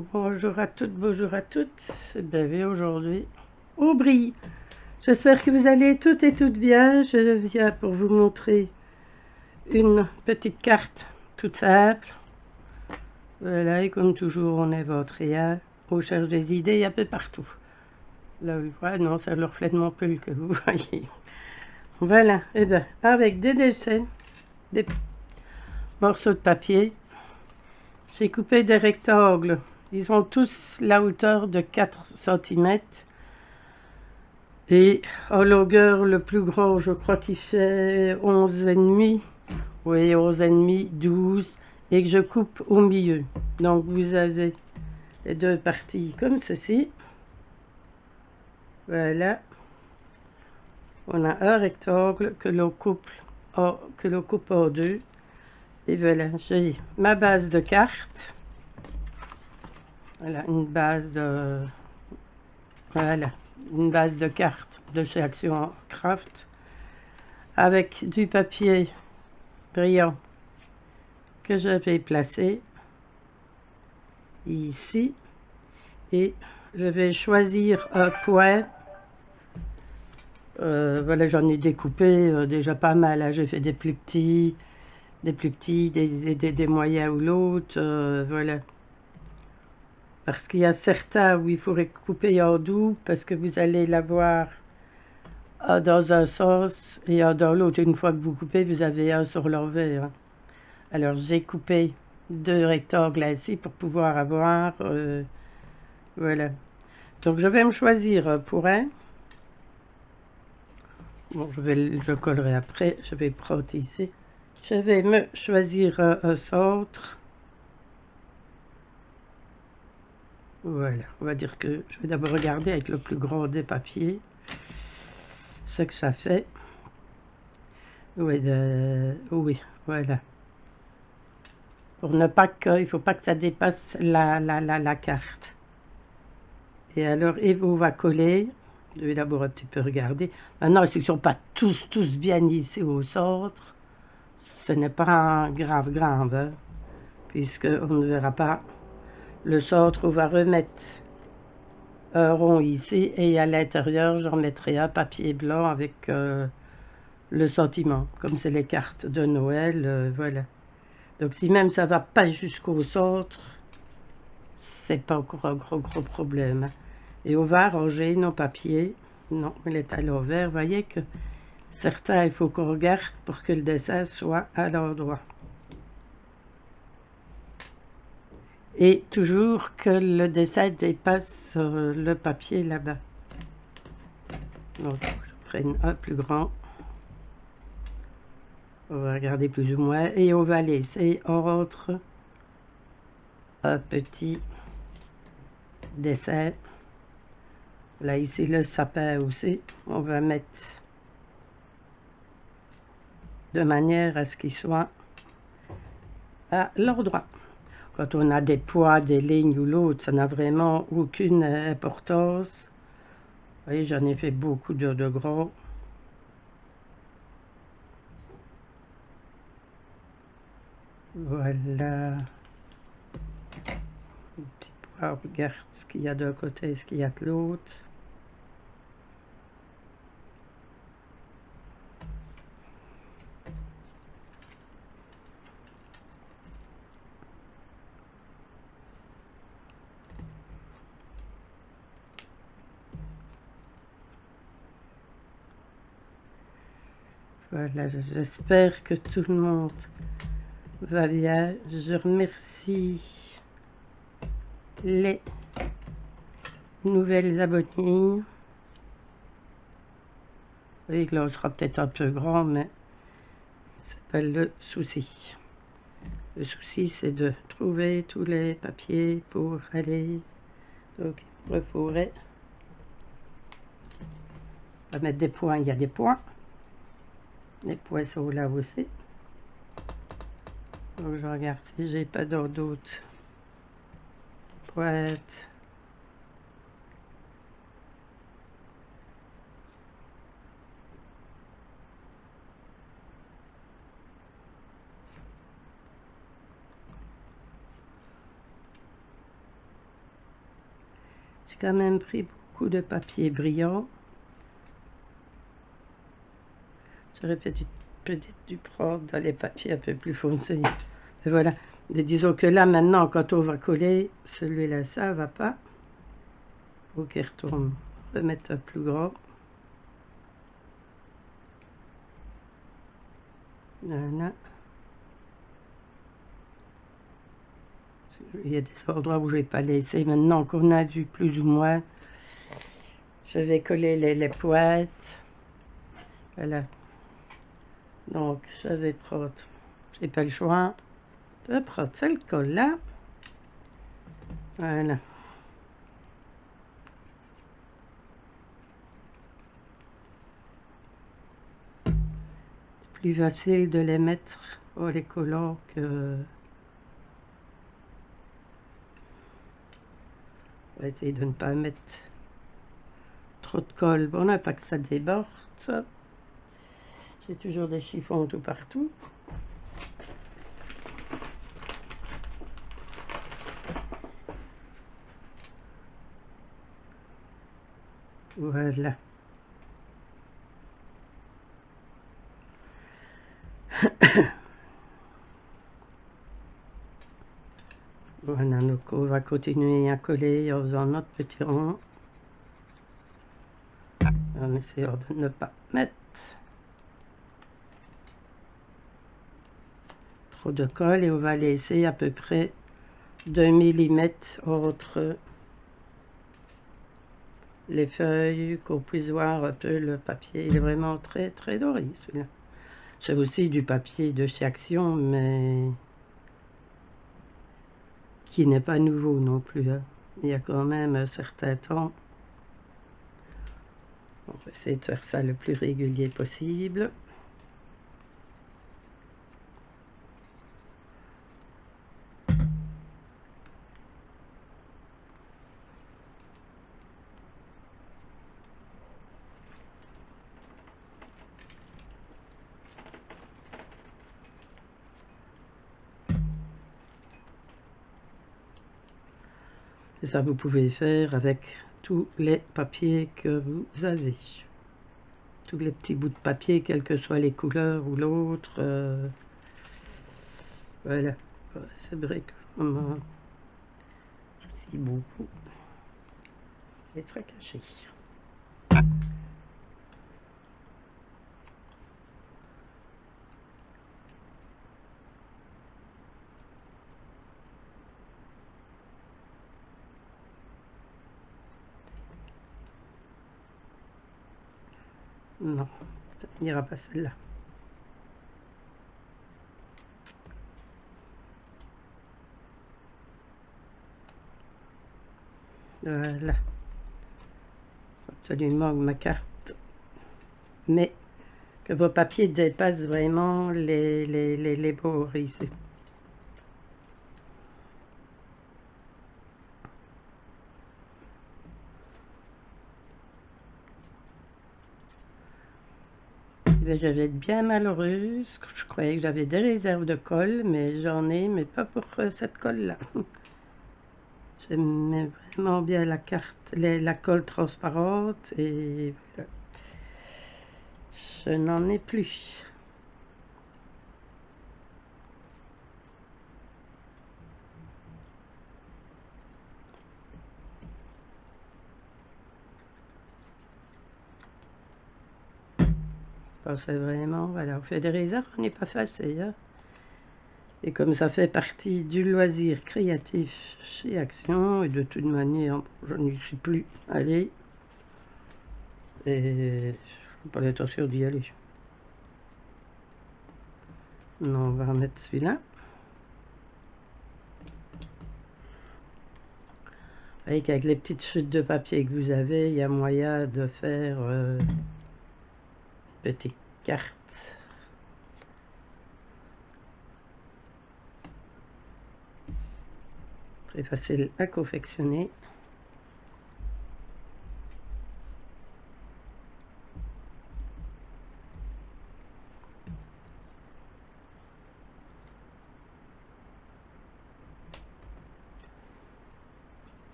Bonjour à toutes, bonjour à toutes. Bienvenue aujourd'hui au Brie. J'espère que vous allez toutes et toutes bien. Je viens pour vous montrer une petite carte toute simple. Voilà, et comme toujours, on invente rien. On cherche des idées un peu partout. Là, non, c'est le reflet de mon pull que vous voyez. Voilà, et bien, avec des dessins, des morceaux de papier, j'ai coupé des rectangles. Ils ont tous la hauteur de 4 cm. Et en longueur, le plus grand, je crois qu'il fait 11,5. Oui, 11,5, 12. Et que je coupe au milieu. Donc, vous avez les deux parties comme ceci. Voilà. On a un rectangle que l'on coupe en deux. Et voilà, j'ai ma base de carte. Voilà, une base de... Voilà, une base de cartes de chez Action Craft. Avec du papier brillant que je vais placer ici. Et je vais choisir un point. Voilà, j'en ai découpé déjà pas mal, hein. J'ai fait des plus petits, des moyens ou l'autre, voilà. Parce qu'il y a certains où il faudrait couper en double parce que vous allez l'avoir dans un sens et dans l'autre. Une fois que vous coupez, vous avez un sur l'envers, hein. Alors j'ai coupé deux rectangles ainsi pour pouvoir avoir, voilà. Donc je vais me choisir un point. Bon, je collerai après, je vais prendre ici. Je vais me choisir un centre. Voilà, on va dire que je vais d'abord regarder avec le plus grand des papiers ce que ça fait. Oui, oui, voilà. Pour ne pas que, il faut pas que ça dépasse la carte. Et alors, on va coller. Je vais d'abord un petit peu regarder. Maintenant, ils ne sont pas tous bien ici au centre. Ce n'est pas grave, hein, puisque on ne verra pas le centre. On va remettre un rond ici et à l'intérieur, j'en mettrai un papier blanc avec le sentiment, comme c'est les cartes de Noël, voilà. Donc si même ça va pas jusqu'au centre, c'est pas encore un gros problème. Et on va arranger nos papiers. Non, il est à l'envers. Vous voyez que certains, il faut qu'on regarde pour que le dessin soit à l'endroit. Et toujours que le dessin dépasse le papier là-bas. Donc, je prenne un plus grand. On va regarder plus ou moins. Et on va laisser entre un petit dessin. Là, ici, le sapin aussi. On va mettre de manière à ce qu'il soit à l'endroit. Quand on a des poids, des lignes ou l'autre, ça n'a vraiment aucune importance. Vous voyez, j'en ai fait beaucoup de gros. Voilà. Un petit poids, on regarde ce qu'il y a d'un côté et ce qu'il y a de l'autre. Voilà, j'espère que tout le monde va bien. Je remercie les nouvelles abonnées. Oui, là, on sera peut-être un peu grand, mais c'est pas le souci. Le souci, c'est de trouver tous les papiers pour aller. Donc, il faudrait mettre des points. Il y a des points. Les points sont là aussi. Donc, je regarde si j'ai pas d'autres pointes. J'ai quand même pris beaucoup de papier brillant. J'aurais peut-être dû prendre dans les papiers un peu plus foncés. Et voilà. Et disons que là, maintenant, quand on va coller, celui-là, ça va pas. Faut qu'il retourne. Remettre un plus grand. Voilà. Il y a des endroits où je vais pas laisser. Maintenant qu'on a vu plus ou moins, je vais coller les pointes. Voilà. Donc, je vais prendre, j'ai pas le choix de prendre ce colle là. Voilà. C'est plus facile de les mettre, les collants que... On va essayer de ne pas mettre trop de colle. Bon, on n'a pas que ça déborde. J'ai toujours des chiffons tout partout. Voilà. Voilà, donc on va continuer à coller en faisant notre petit rond. En essayant de ne pas mettre trop de colle et on va laisser à peu près 2 mm entre les feuilles, qu'on puisse voir un peu le papier. Il est vraiment très très doré celui-là. C'est aussi du papier de chez Action, mais qui n'est pas nouveau non plus, hein. Il y a quand même un certain temps. On va essayer de faire ça le plus régulier possible. Et ça, vous pouvez faire avec tous les papiers que vous avez. Tous les petits bouts de papier, quelles que soient les couleurs ou l'autre. Voilà. C'est vrai que je suis beaucoup. Les très cachés. Non, ça n'ira pas celle-là. Voilà. Absolument ma carte. Mais que vos papiers dépassent vraiment les bords ici. Je vais être bien malheureuse. Je croyais que j'avais des réserves de colle, mais j'en ai, mais pas pour cette colle-là. J'aime vraiment bien la carte, la colle transparente, et voilà. Je n'en ai plus. Je pensais vraiment, voilà, on fait des réserves, on n'est pas facile, hein. Et comme ça fait partie du loisir créatif chez Action, et de toute manière, je n'y suis plus allée. Et je n'ai pas l'intention d'y aller. Non, on va remettre celui-là. Avec les petites chutes de papier que vous avez, il y a moyen de faire une petite carte. Très facile à confectionner.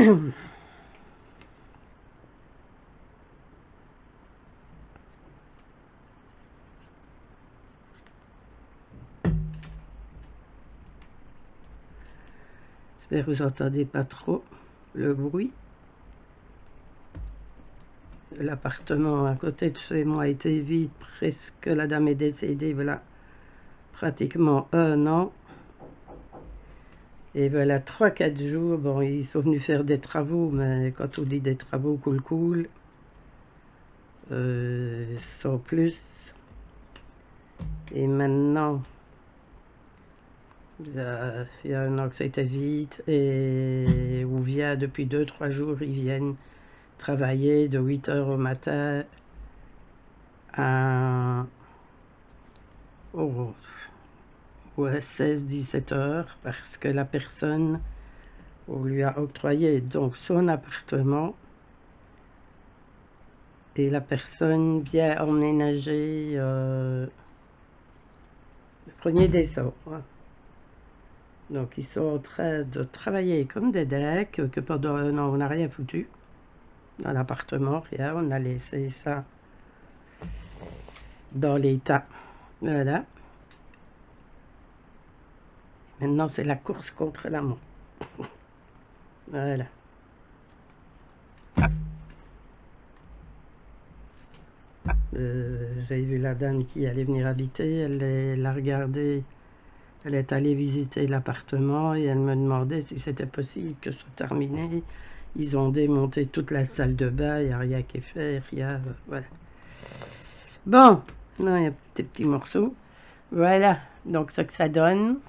J'espère que vous entendez pas trop le bruit. L'appartement à côté de chez moi était vide, presque la dame est décédée, voilà, pratiquement 1 an. Et voilà, 3-4 jours, bon, ils sont venus faire des travaux, mais quand on dit des travaux cool, sans plus. Et maintenant, il y a 1 an que c'était vide, et on vient depuis 2-3 jours, ils viennent travailler de 8 h au matin à ouais, 16-17 h, parce que la personne, on lui a octroyé donc son appartement, et la personne vient emménager le 1er décembre. Donc ils sont en train de travailler comme des dingues, que pendant 1 an on n'a rien foutu dans l'appartement, rien, on a laissé ça dans l'état. Voilà. Maintenant c'est la course contre la montre. Voilà. J'ai vu la dame qui allait venir habiter, elle a regardé, elle est allée visiter l'appartement et elle me demandait si c'était possible que ce soit terminé. Ils ont démonté toute la salle de bain, il n'y a rien qui est fait, rien, voilà. Bon, non, il y a des petits morceaux. Voilà, donc ce que ça donne.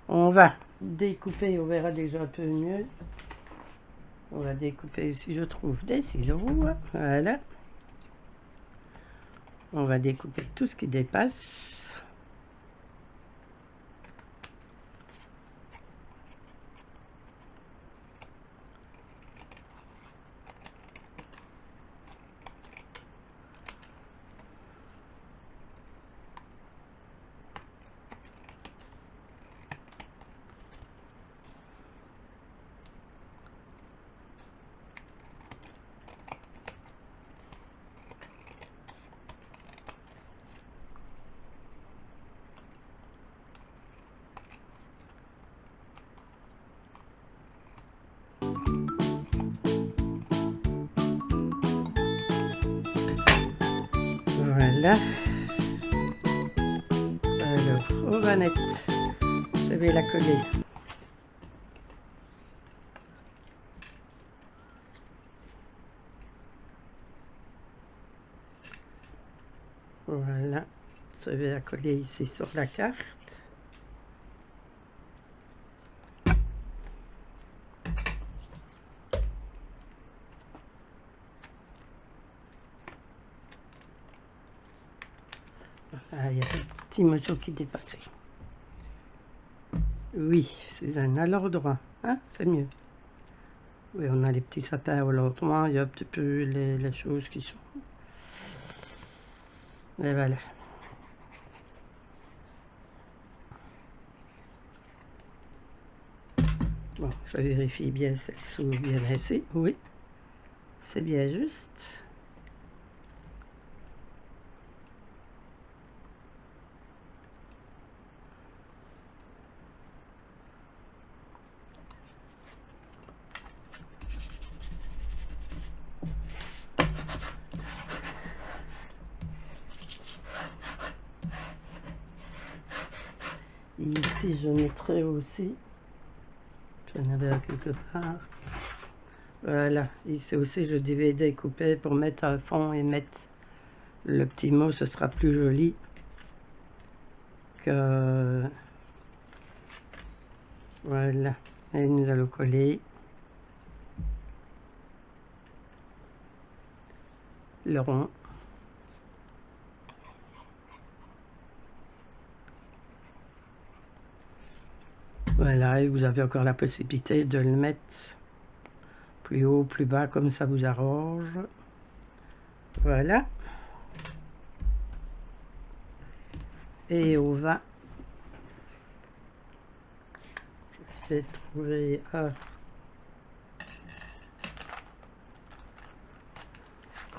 On va découper, on verra déjà un peu mieux. On va découper, si je trouve des ciseaux, voilà. On va découper tout ce qui dépasse. Voilà. Alors, aux vanettes, je vais la coller. Voilà, je vais la coller ici sur la carte. Voilà, il y a des petits morceaux qui dépassaient. Oui, Suzanne, à l'endroit, hein, c'est mieux. Oui, on a les petits sapins au lendemain, il y a un petit peu les choses qui sont. Et voilà. Bon, je vérifie bien si elles sont bien assez. Oui, c'est bien juste. Et ici, je mettrai aussi, j'en avais un quelque part. Voilà, ici aussi, je devais découper pour mettre un fond et mettre le petit mot, ce sera plus joli que. Voilà, et nous allons coller le rond. Voilà, et vous avez encore la possibilité de le mettre plus haut, plus bas, comme ça vous arrange. Voilà. Et on va. Je vais essayer de trouver un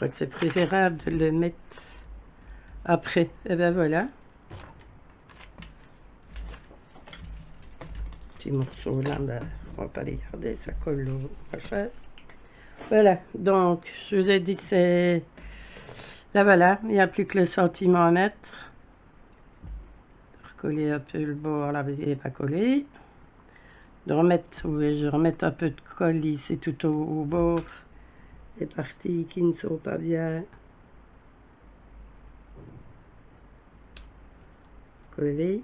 crois que c'est préférable de le mettre après. Et ben voilà. Petits morceaux là, ben, on va pas les garder, ça colle au machin. Voilà, donc je vous ai dit c'est... Là voilà, il n'y a plus que le sentiment à mettre. Recoller un peu le bord là, parce qu'il n'est pas collé. De remettre, oui, je remets un peu de colle ici tout au bord. Les parties qui ne sont pas bien collées.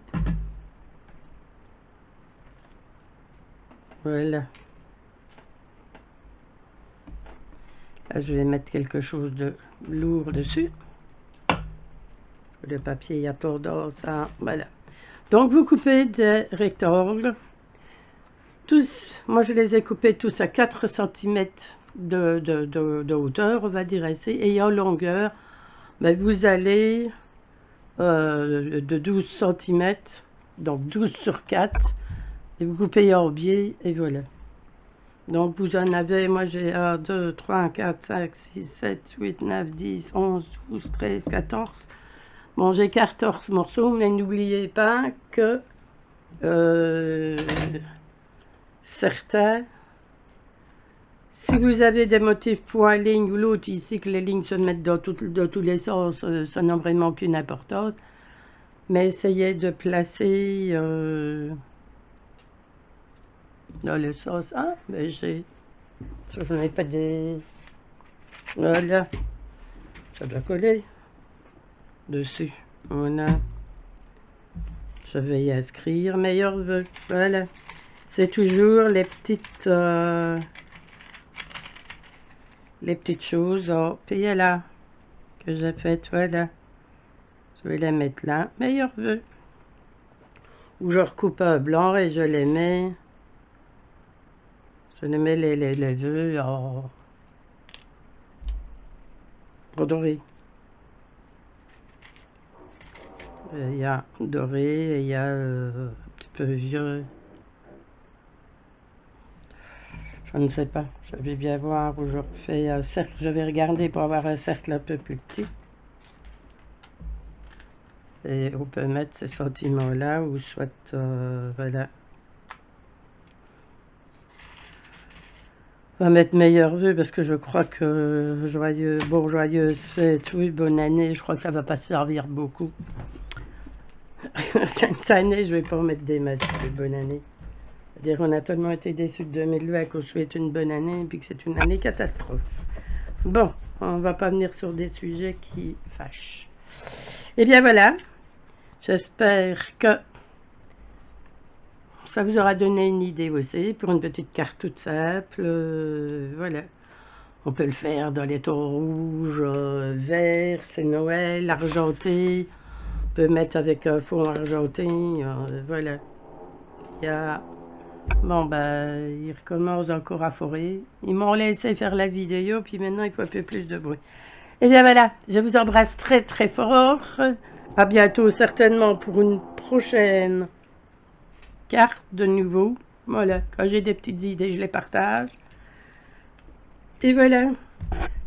Voilà. Là, je vais mettre quelque chose de lourd dessus. Parce que le papier a tendance à... Voilà. Donc, vous coupez des rectangles. Tous, moi, je les ai coupés tous à 4 cm de hauteur, on va dire ici. Et en longueur, ben, vous allez de 12 cm, donc 12 sur 4. Et vous coupez en biais, et voilà. Donc, vous en avez, moi j'ai 1, 2, 3, 4, 5, 6, 7, 8, 9, 10, 11, 12, 13, 14. Bon, j'ai 14 morceaux, mais n'oubliez pas que certains, si vous avez des motifs pour une ligne ou l'autre, ici que les lignes se mettent dans tous les sens, ça n'a vraiment aucune importance. Mais essayez de placer dans le sens. Ah, mais j'ai... Je n'ai pas des... Voilà. Ça doit coller dessus. Voilà. Je vais y inscrire meilleur vœu. Voilà. C'est toujours les petites choses. Oh, puis là que j'ai faites. Voilà. Je vais les mettre là. Meilleur vœu. Ou je recoupe un blanc et je les mets. Je les mets les vœux en doré. Il y a doré et il y a un petit peu vieux. Je ne sais pas. Je vais bien voir où je refais un cercle. Je vais regarder pour avoir un cercle un peu plus petit. Et on peut mettre ces sentiments-là ou soit... voilà. On va mettre meilleur vœu parce que je crois que joyeuse fête, oui, bonne année. Je crois que ça va pas servir beaucoup. Cette année, je vais pas mettre des masques de bonne année. C'est-à-dire qu'on a tellement été déçus de 2020 qu'on souhaite une bonne année et puis que c'est une année catastrophe. Bon, on va pas venir sur des sujets qui fâchent. Et bien voilà, j'espère que ça vous aura donné une idée aussi pour une petite carte toute simple. Voilà, on peut le faire dans les tons rouges, verts, c'est Noël, argenté. On peut mettre avec un fond argenté. Voilà, il y a... Bon, ben, ils recommencent encore à forer. Ils m'ont laissé faire la vidéo, puis maintenant, il faut un peu plus de bruit. Et bien voilà, je vous embrasse très très fort. À bientôt, certainement, pour une prochaine carte de nouveau. Voilà, quand j'ai des petites idées, je les partage. Et voilà,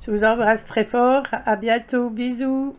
je vous embrasse très fort. À bientôt, bisous.